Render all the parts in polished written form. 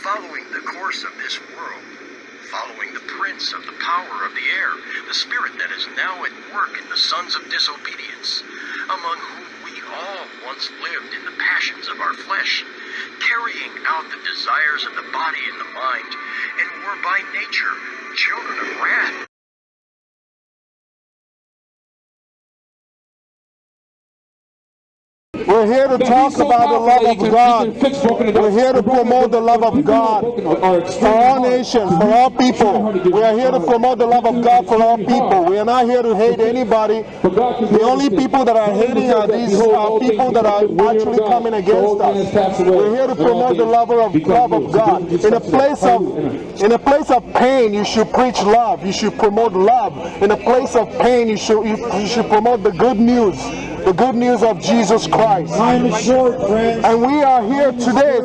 following the course of this world, following the prince of the power of the air, the spirit that is now at work in the sons of disobedience, among whom we all once lived in the passions of our flesh, carrying out the desires of the body and the mind, and were by nature children of wrath. We're here to talk about the love of God. We're here to promote the love of God for all nations, for all people. We are here to promote the love of God for all people. We are not here to hate anybody. The only people that are hating are these people that are actually coming against us. We're here to promote the love of God. In a place of pain, you should preach love. You should promote love. In a place of pain, you should promote the good news. The good news of Jesus Christ. Time is short, friends. And we are here today,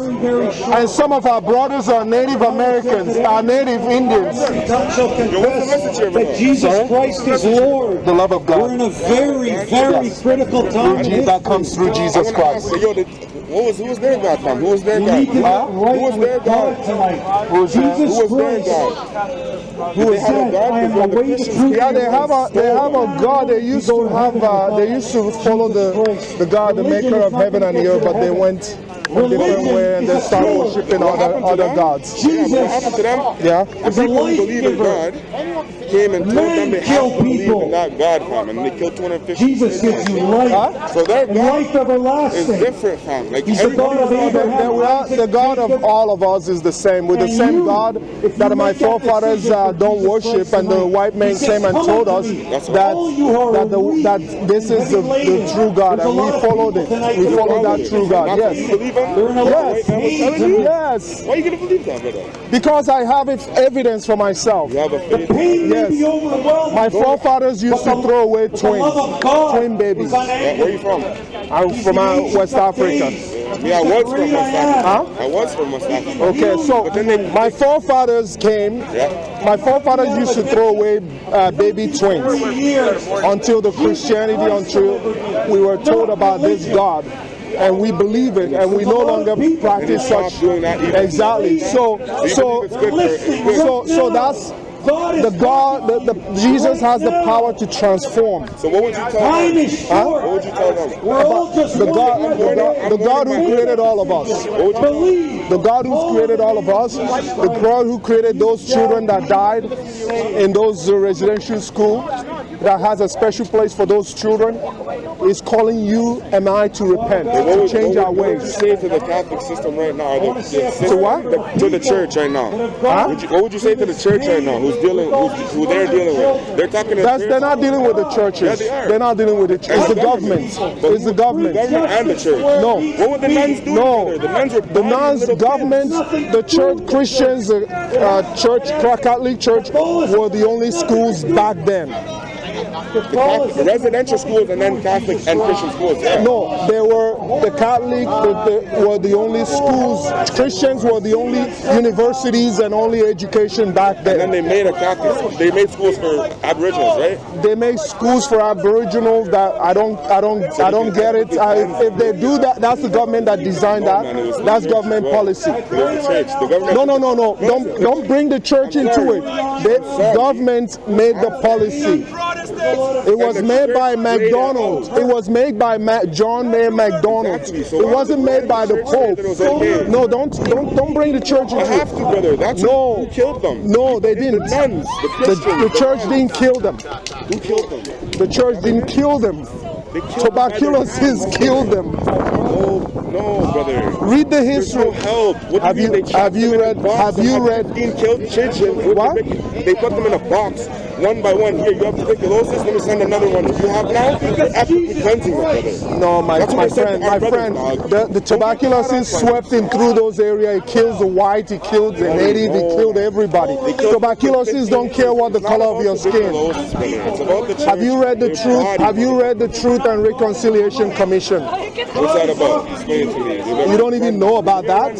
and some of our brothers are Native Americans, are Native Indians. Council confess that Jesus Christ is Lord. The love of God. We're in a very, very critical time. That comes through Jesus Christ. Who was their God from? Who was their God? Who was their God tonight? Who was their God? Who is that? I am the way, the truth. Yeah, they have a God. They used to follow the God, the maker of heaven and the earth, but they went a different way and they started worshiping other gods. Jesus, what happened to them? Yeah. The people who believe in God came and told them they have to believe in that God, fam, and they killed 250 Jesus gives you life. So their And God life everlasting. is different, fam. Like He's the God of Abraham. The God of all of us is the same. With the same God that my forefathers don't worship, and the white man came and told us that this is the true God, and we followed it. We followed that true God. Yes. Yes. Why are you going to believe that, brother? Because I have You evidence for myself. have a faith. Pain may be overwhelming. My forefathers used to throw away twin babies. Where are you from? I'm from West Africa. Yeah, I was from West Africa. Huh? I was from West Africa. Okay, so my forefathers came. My forefathers used to throw away baby twins until we were told about this God. And we believe it, and we no longer practice such. Exactly. So that's the God. Jesus has the power to transform. So what would you tell them? What would you tell them? We're all just the God who created all of us. The God who created all of us. The God who created those children that died in those residential schools, that has a special place for those children, is calling you and I to repent, to change our ways. What would you say to the Catholic system right now? To what? To the church right now. What would you say to the church right now? Who they're dealing with? They're talking to They're not dealing with the churches. Yeah, they are. They're not dealing with the church. It's the government. It's the government. The government and the church. No. What would the nuns do? No. The nuns were The nuns, government, the church, Christians, church, Catholic Church were the only schools back then. The residential schools and then Catholic and Christian schools. Yeah. No, they were the Catholic were the only schools. Christians were the only universities and only education back then. And then they made schools for Aboriginals, right? They make schools for Aboriginals that I don't get it. If they do that, that's the government that designed that. That's government policy. No. Don't bring the church into it. The government made the policy. It was made by McDonald's. It was made by John Mayer McDonald. It wasn't made by the Pope. No, don't bring the church into it. I have to, brother. That's who killed them. No, they didn't. The nuns, the Christians. The church didn't kill them. Who killed them? The church didn't kill them. Tuberculosis killed them. No, brother. Read the history. No help. Have you read? Killed children. What? They put them in a box, one by one. Here, you have tuberculosis. Let me send another one. If you have now, you're absolutely cleansing it, brother. No, my friend. The tuberculosis swept in through those areas. It kills the white. It kills the native. It killed everybody. Tuberculosis don't care what the color of your skin. Have you read the truth? Have you read the Truth and Reconciliation Commission? What's that about? Explain it to me. You don't even know about that?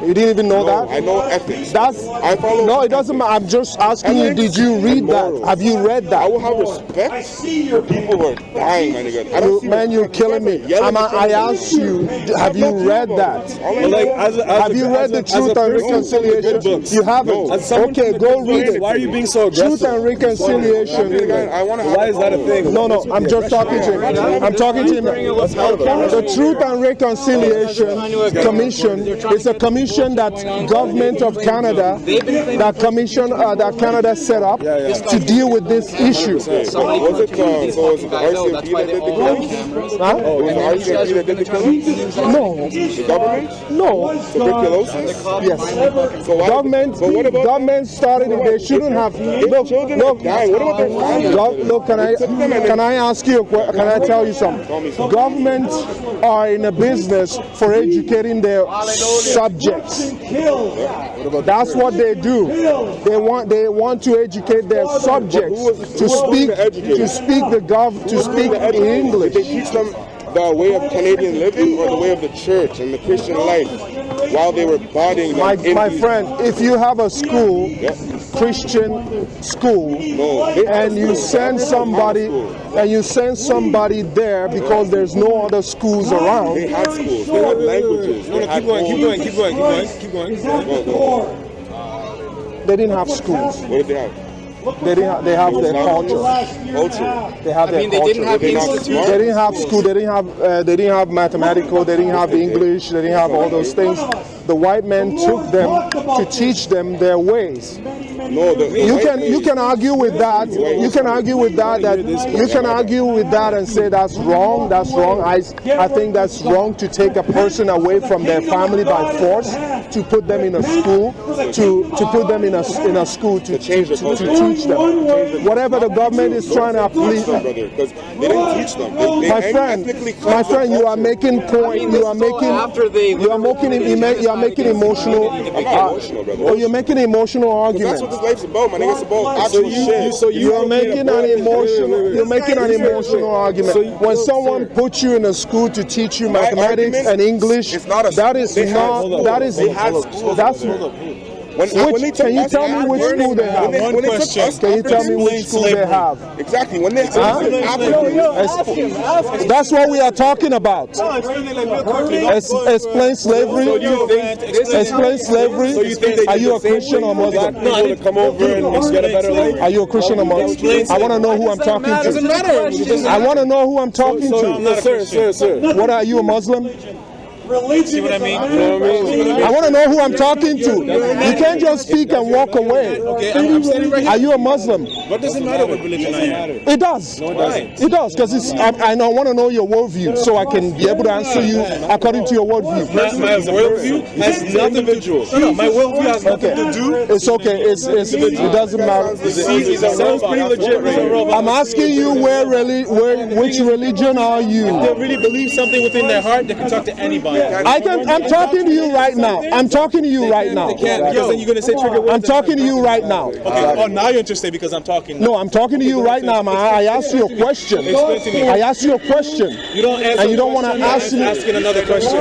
You didn't even know No, that? I know ethics. I follow. No, it doesn't matter. I'm just asking you, did you read that? Have you read I that? will have respect for people who are dying, my nigga. I don't see Man, you're killing me. I asked you, have you read that? Have you read the Truth and Reconciliation? You haven't. Okay, go read it. Why are you being so aggressive? Truth and Reconciliation. I want to Why is that a thing? No, I'm just talking to him. I'm talking to him. The Truth and Reconciliation Commission is a commission that government of Canada, that Canada set up to deal with this issue. Was it the RCMP that did the killings? Huh? Was the RCMP that did the killings? No. The government? No. Tuberculosis? Yes. So why, Government. but what about Government started it. They shouldn't have. Look. children are dying? What about their families? Look, can I ask you? Can I tell you something? Governments are in a business for educating their subjects. That's what they do. They want to educate their subjects to speak English. Did they teach them the way of Canadian living or the way of the church and the Christian life while they were bodying them? My friend, if you have a school, Christian school, and you send somebody there because there's no other schools around. They had schools. They had languages. Keep going. They didn't have schools. What did they have? They have their culture. They have their culture. They didn't have institutes. They didn't have school. They didn't have mathematical. They didn't have English. They didn't have all those things. The white men took them to teach them their ways. No, You can argue with that. You can argue with that. You can argue with that and say that's wrong. That's wrong. I think that's wrong to take a person away from their family by force, to put them in a school, to put them in a school to teach them. Whatever the government is trying to please. Because they didn't teach them. My friend, you are making point. You are making emotional. You're making emotional arguments. That's what this life's about, man. It's about actual shit. You're making an emotional argument. When someone puts you in a school to teach you mathematics and English, can you tell me which school they have? Can you tell me which school they have? Exactly. When they That's what we are talking about. Explain slavery. Explain slavery. Are you a Christian or Muslim? Come over and get a better life. Are you a Christian or Muslim? I want to know who I'm talking to. Doesn't matter. I want to know who I'm talking to. Sir. What are you, a Muslim? See what I mean? I want to know who I'm talking to. You can't just speak and walk away. Okay, I'm standing right here. Are you a Muslim? What does it matter what religion I am? It does. No, it doesn't. It does, because I want to know your worldview, so I can be able to answer you according to your worldview. My worldview has nothing to do. No, my worldview has nothing to do. It's okay. It doesn't matter. It sounds pretty legit. I'm asking you which religion are you? They really believe something within their heart, they can talk to anybody. I'm talking to you right now. I'm talking to you right now. They can't, because then you're going to say trigger words. I'm talking to you right now. Okay. Oh, now you're interested because I'm talking. No, I'm talking to you right now, man. I asked you a question. Explain to me. I asked you a question. You don't answer. And you don't want to ask me. Asking another question.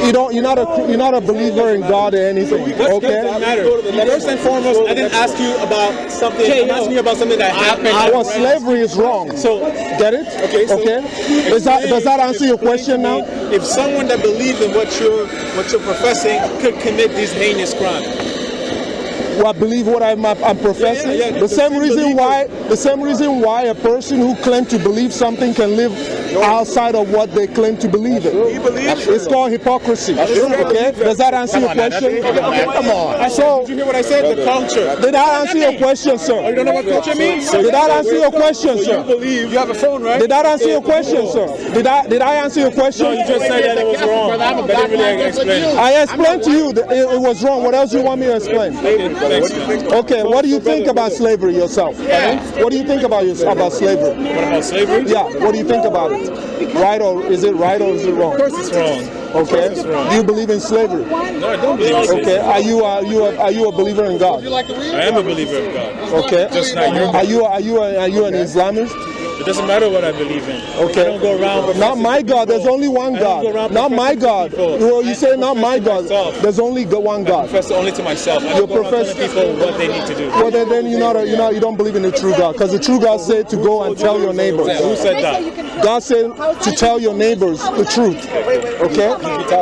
You're not a believer in God or anything. Okay. Doesn't matter. First and foremost, I didn't ask you about something. I'm asking you about something that happened. Well, slavery is wrong. So get it? Okay. Does that answer your question now? If someone that believes in what you're professing could commit these heinous crimes. Well, I believe what I'm professing. Yeah. The same reason why a person who claims to believe something can live outside of what they claim to believe in. It's called hypocrisy. Okay? Does that answer your question? Come on. So, did you hear what I said? The culture. Did I answer your question, sir? Oh, you don't know what culture means? Did that answer your question, sir? You have a phone, right? Did that answer your question, sir? Did I answer your question? No, you just said that it was wrong. I didn't really explain. I explained to you that it was wrong. What else do you want me to explain? Okay, what do you think about slavery yourself? What do you think about slavery? What about slavery? Yeah, what do you think about it? Right or is it wrong? Of course it's wrong. Okay. Do you believe in slavery? No, I don't believe in slavery. Okay. Are you a believer in God? I am a believer in God. Okay. Just not your God. Are you an Islamist? It doesn't matter what I believe in. Okay. I don't go around. Not my God. There's only one God. Not my God. Well, you say not my God. There's only one God. I profess only to myself. I You don't go around profess telling people what they need to do. Well, then you don't believe in the true God, because the true God said to go and tell your neighbors. Who said that? God said to tell your neighbors the truth. Okay?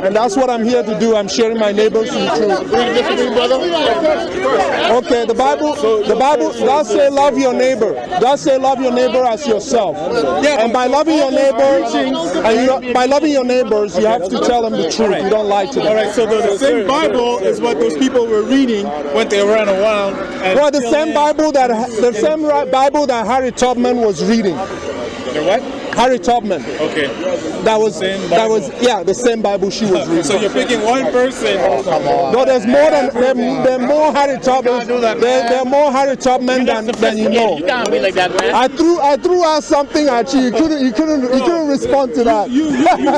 And that's what I'm here to do. I'm sharing my neighbors the truth. Okay, the Bible, God said love your neighbor. God said love your neighbor as yourself. And by loving your neighbors, by loving your neighbors, you have to tell them the truth. You don't lie to them. All right, so the same Bible is what those people were reading when they ran around. Well, the same Bible that Harry Tubman was reading. The what? Harry Tubman. Okay. That was the same Bible she was reading. So you're picking one person. No, there's more than there are more Harry Tubman. There are more Harry Tubman than you know. You can't be like that, man. I threw out something at you. You couldn't respond to that. You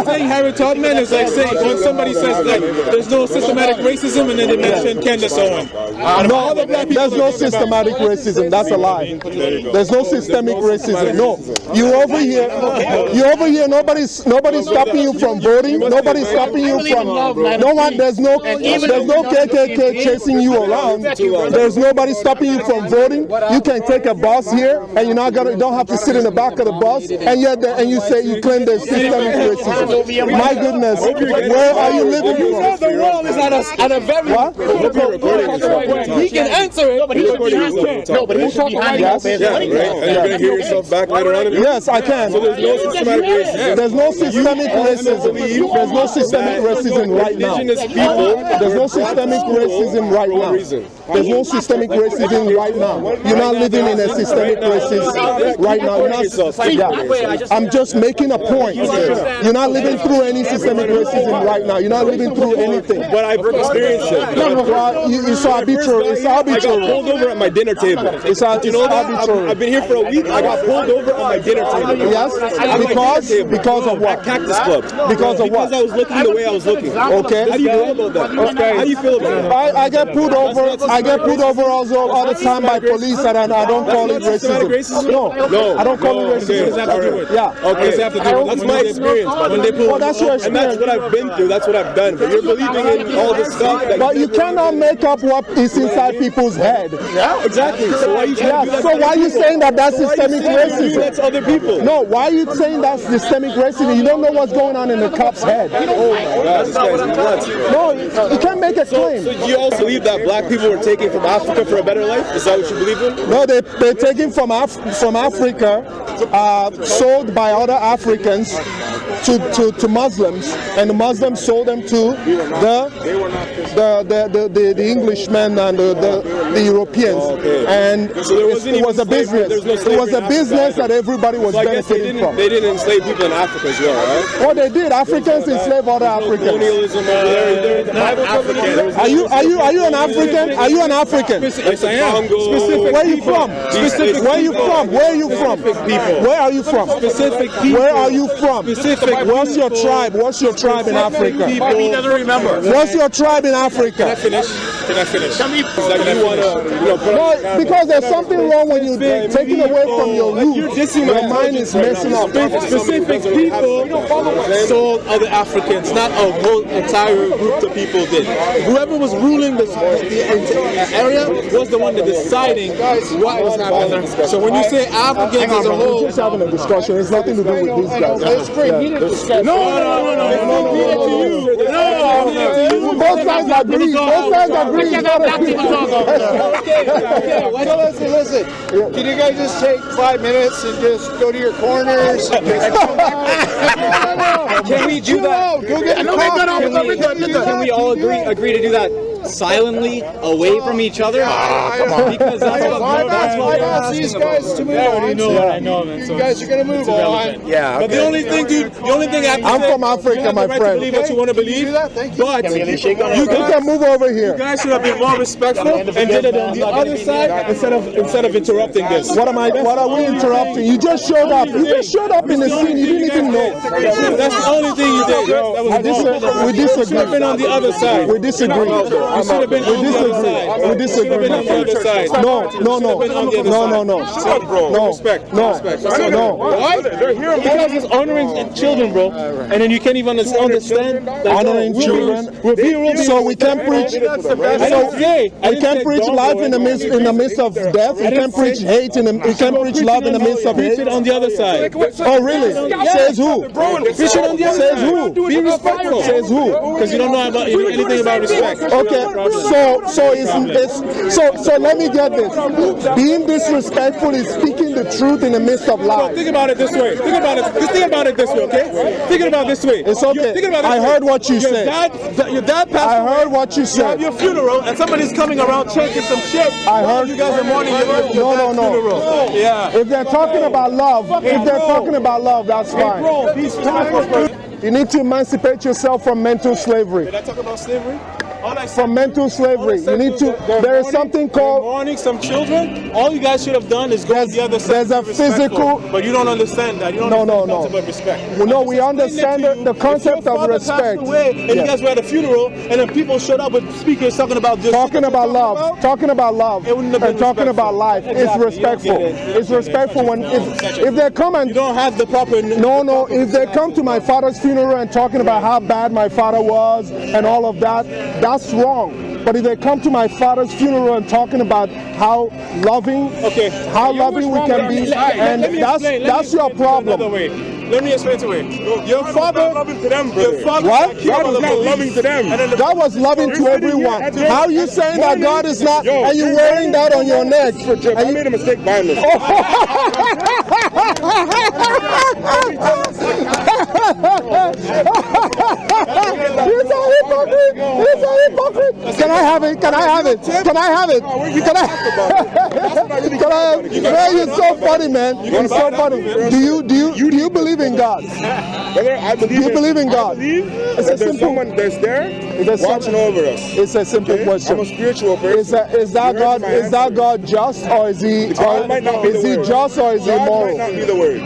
saying Harry Tubman is like saying when somebody says like there's no systematic racism and then they mention Candace Owens. No, there's no systematic racism. That's a lie. There's no systemic racism. No, you over here. Nobody's stopping you from voting. Nobody's stopping you from. No one. There's no KKK chasing you around. There's nobody stopping you from voting. You can take a bus here, and you don't have to sit in the back of the bus. And you say you claim there's systemic racism. My goodness, where are you living? You know the world is at a very. What? He can answer it, but he should be answering. No, but he should be handling Yes. it. Yeah, right. And you're gonna hear yourself back later on. Yes, I can. So there's no systematic racism. There's no systemic racism. There's no systemic racism right now. Indigenous people. There's no systemic racism right now. There's no systemic racism right now. You're not living in a systemic racism right now. I'm just making a point. You're not living through any systemic racism right now. You're not living through anything. But I've experienced it. Well, it's arbitrary. It's I got arbitrary. pulled over at my dinner table. It's arbitrary. I've been here for a week. I got pulled over at my dinner table. Yes, because of what? At Cactus Club. Because of what? Because I was looking the way I was looking. Okay. How do you feel about that? How do you feel about that? I get pulled over. I get pulled over also all the time by police, and I don't call it racism. No, I don't call it racism. Yeah. Okay. That's my experience. When they pull, Well, that's your and that's experience. what I've been through. That's what I've done. But you're believing in all this stuff. That But you cannot make up what is inside people's head. Yeah, exactly. So why are you trying to do that? So why are you saying that that's systemic racism? That's other people. No, why are you saying that's systemic racism? You don't know what's going on in the cop's head. Oh my God, this guy's nuts. No, you can't make a claim. So do you also believe that black people were taken from Africa for a better life? Is that what you believe in? No, they're taken from Africa, sold by other Africans to Muslims, and the Muslims sold them to the Englishmen and the Europeans. Okay. And So there wasn't it was even a business. slavery. There's no It was slavery a in business Africa. that everybody was So I guess benefiting from. they didn't enslave people in Africa as well, right? Oh, they did. Africans enslaved other Africans. Colonialism over there. Not African. Are you an African? Are you an African? Yes, I am. Where are you from? Where are you from? Where are you from? Where are you from? Specific people. Where are you from? Specific. What's your tribe? What's your tribe in Africa? He doesn't remember. What's your tribe in Africa? Can I finish? No, because there's something wrong when you're taking away from your roots. Your mind is messing up. Specific people sold other Africans, not a whole entire group of people did. Whoever was ruling the area was the one that deciding what was happening. So when you say Africans as a We're whole, just having a discussion. It's nothing to do with these guys. Both sides agree. Both sides agree. Listen. Can you guys just take 5 minutes and just go to your corners? And just Can we do that? Go get your coffee. Can we all agree to do that silently, away from each other? Because that's what that's why I asked these guys to move on. I know, man. You guys are gonna move on. Yeah. But the only thing I have to I'm say, from Africa, you have my the right friend. to believe what you want to believe, but You can move over here. you guys should have been more respectful and did it on the other side instead of interrupting this. What are we interrupting? You just showed up. You just showed up in the scene. You didn't even know. That's the only thing you did. That was We disagree. Stepping on the other side. We disagree. You should have been on the other side. We You should have been on the other side. No, no. Shut up, bro. No. Respect. No. Respect. No. Why? They're here. Because it's honoring children, bro. And then you can't even understand that Honoring children. So we can't preach. We can't preach love in the midst of death. We can't preach hate we can't preach love in the midst of hate. Preach it on the other side. Oh, really? Says who? Preach it on the other Says side. who? Be respectful. Says who? Because you don't know about anything about respect. Okay, so let me get this. Being disrespectful is speaking the truth in the midst of So lies. think about it this way. Think about it this way, okay? Think about it this way. It's okay. I heard what you said. Your dad passed I away. heard what you You said. have your funeral, and somebody's coming around chanting some shit. I heard you guys are mourning your dad's No. funeral. Yeah. If they're talking about love, that's fine. Bro, these pastors. You need to emancipate yourself from mental slavery. Did I talk about slavery? All I said, From mental slavery. You need to. There is something called. mourning some children. All you guys should have done is go on the other side. there's a be respectful. physical- But you don't understand that. You don't No, understand no, the concept no. of respect. Well, no, I'm we just understand explaining to the you, concept if your of father respect. passed away, and Yeah. you guys were at a funeral, and then people showed up with speakers talking about just Talking about love, talking about love, It wouldn't have been and talking respectful. about life. It's Exactly. respectful. You don't get it. It's respectful when if they come You and don't have the proper. no, if they come to my father's funeral and talking about how bad my father was and all of that, that's wrong. But if they come to my father's funeral and talking about how loving, Okay. how loving we can be, and Let me that's explain. Let me your explain to you another problem. way. Let me explain to you. Your God father. was not loving to them, brother. Your father What? got killed God by was the not police. loving to them. And then the God was loving to everyone. How are you saying that God is not, and you wearing that on your neck? I made a mistake buying this. He's a hypocrite. He's a hypocrite. Can I have it? Can I have it? Can I have it? Can I? Can I have it? Man, you're so funny, man. You're so funny. Do you believe in God? Brother, I believe You believe in God? I believe It's a that there's simple- someone that's there It's a watching simple- over us. It's a simple Okay? question. I'm a spiritual person. Is that You heard God? my Is that answer. God just or is he? God might not be Is the he word. just or is he God might moral? not be the word.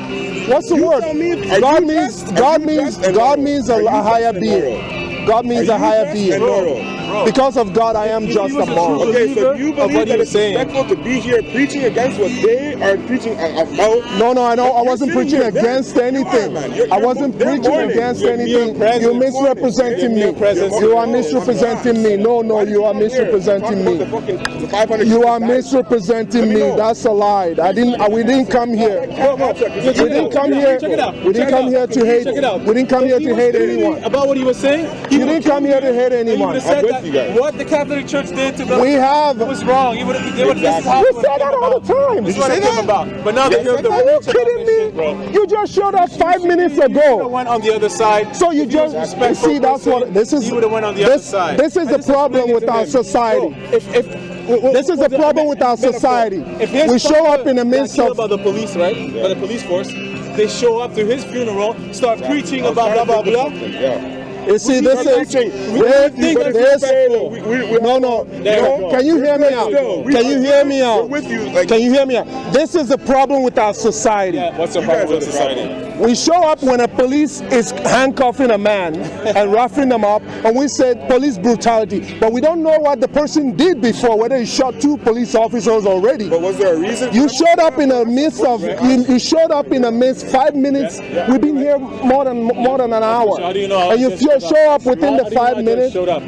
What's the You word? tell me, are God you means just- God are you means just and God moral? means Are a you higher just and being. moral? God means Are a you higher just being. and moral? Because of God, I am just and moral. Okay, so do you of what believe he that was it's saying. respectful to be here preaching against what they are preaching about? No, I know. I You're wasn't sitting preaching here, against you are, anything. man. I wasn't They're preaching mourning. against You're mere anything. presence. You're misrepresenting You're me. mere presence. You are misrepresenting me. No, you are misrepresenting me. You are misrepresenting me. That's a lie. We didn't come here. We didn't come here. Check it out. We didn't come here to hate. Check it out. We didn't come here He to was hate telling me anyone. About what he was saying. You didn't come here to hate And you anyone. would have said I'm with that you guys. what the Catholic Church did to them We have. was wrong. You would have. This is how We it would say have that came all about. the time. This is what it came about. But now that you're the Are you kidding me? You just showed up 5 minutes You would have ago. went on the other side. So you If he was just respectful see that's person, what this is. He would have went on the other side. This is I the just problem explained with it to our him. society. If This is the problem with our society. We show up in the midst killed of. by the police, right? By the police force. They show up to his funeral, start preaching about blah blah blah. Yeah. You see, this is. No. Can you hear me out? Can you hear me out? We're with you. Like, Can you hear me out? This is the problem with our society. What's the problem with society? We show up when a police is handcuffing a man and roughing them up, and we say police brutality, but we don't know what the person did before, whether he shot 2 police officers already. But was there a reason? You showed up in the midst of. You showed up in the midst 5 minutes. We've been here more than an hour, How do you know I and you just showed up? show up within How the do you know I 5 just minutes showed up?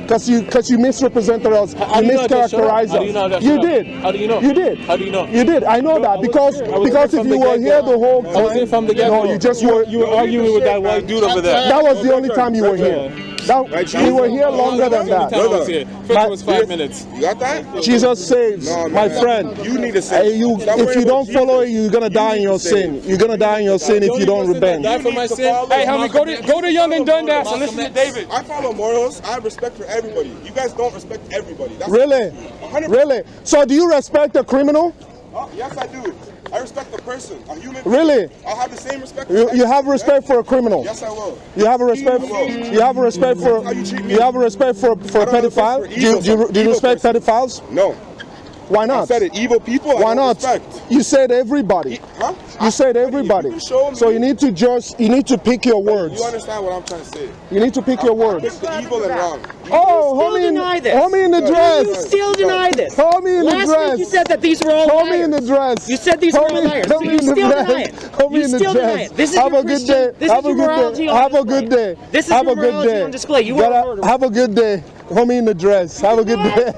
because you misrepresented us. How You do you know I just showed up? mischaracterized How do you know I us. just You showed up? did. How do you know? You did. How do you know? You did. I know that because I was if there from you the were get-go. here the whole time. I was there from the get-go. No, you just were. You were arguing with that white dude over there. That was the only time you were here. You were here longer than Every time that. I was here. First it was 5 minutes. You got that? Jesus saves, No, my man. friend. You need to say. If you don't follow it, you're gonna die in your sin. You're gonna die in your sin if you don't repent. Die for my sin. Hey, homie, go to Young and Dundas and listen to David. I follow morals. I have respect for everybody. You guys don't respect everybody. That's Really? 100%. Really? So do you respect a criminal? Yes, I do. I respect the person, a human. Really? I'll have the same respect. For You have respect for a criminal. Yes, I will. You have a respect. You have a respect for. You have a respect for a pedophile. Do you respect pedophiles? No. Why I not? said it. Evil people, I Why don't not? respect. You said everybody. Huh? You said everybody. You can show me. So you need to pick your words. You understand what I'm trying to say? You need to pick your words. Pick the evil and wrong. Oh, homie in the dress. You still deny this. Homie in the Last dress. week you said that these were all Homie liars. in the dress. You said these were all liars. But you still deny it. Homie You in the still deny dress. it. This is Have your a good Christian- day. This Have is a your good morality day. on Have a display. good day. This is Have your a good morality day. on display. You are a murderer. Have a good day. Homie in the dress. Have a good day.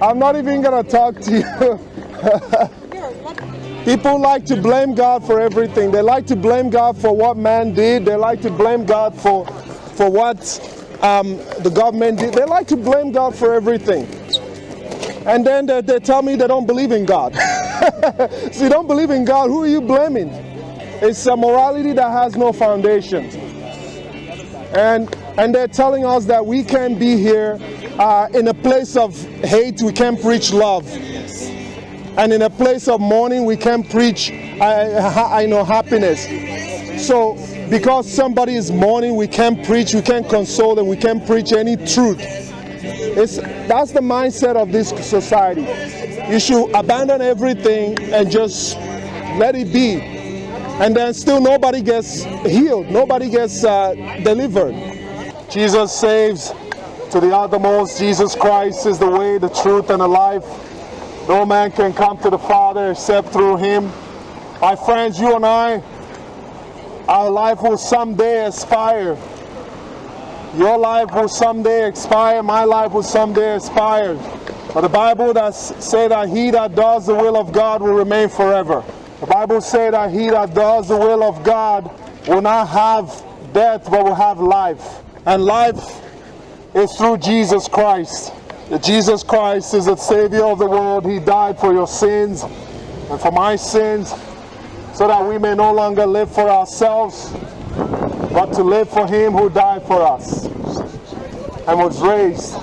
I'm not even gonna talk to you. People like to blame God for everything. They like to blame God for what man did. They like to blame God for what the government did. They like to blame God for everything. And then they tell me they don't believe in God. So you don't believe in God, who are you blaming? It's a morality that has no foundation. And they're telling us that we can't be here in a place of hate, we can't preach love. And in a place of mourning, we can't preach happiness. So because somebody is mourning, we can't preach, we can't console, and we can't preach any truth. That's the mindset of this society. You should abandon everything and just let it be. And then still nobody gets healed, nobody gets delivered. Jesus saves to the uttermost. Jesus Christ is the way, the truth, and the life. No man can come to the Father except through him. My friends, you and I, our life will someday expire. Your life will someday expire. My life will someday expire. But the Bible does say that he that does the will of God will remain forever. The Bible says that he that does the will of God will not have death, but will have life. And life is through Jesus Christ. Jesus Christ is the Savior of the world. He died for your sins and for my sins, so that we may no longer live for ourselves, but to live for him who died for us and was raised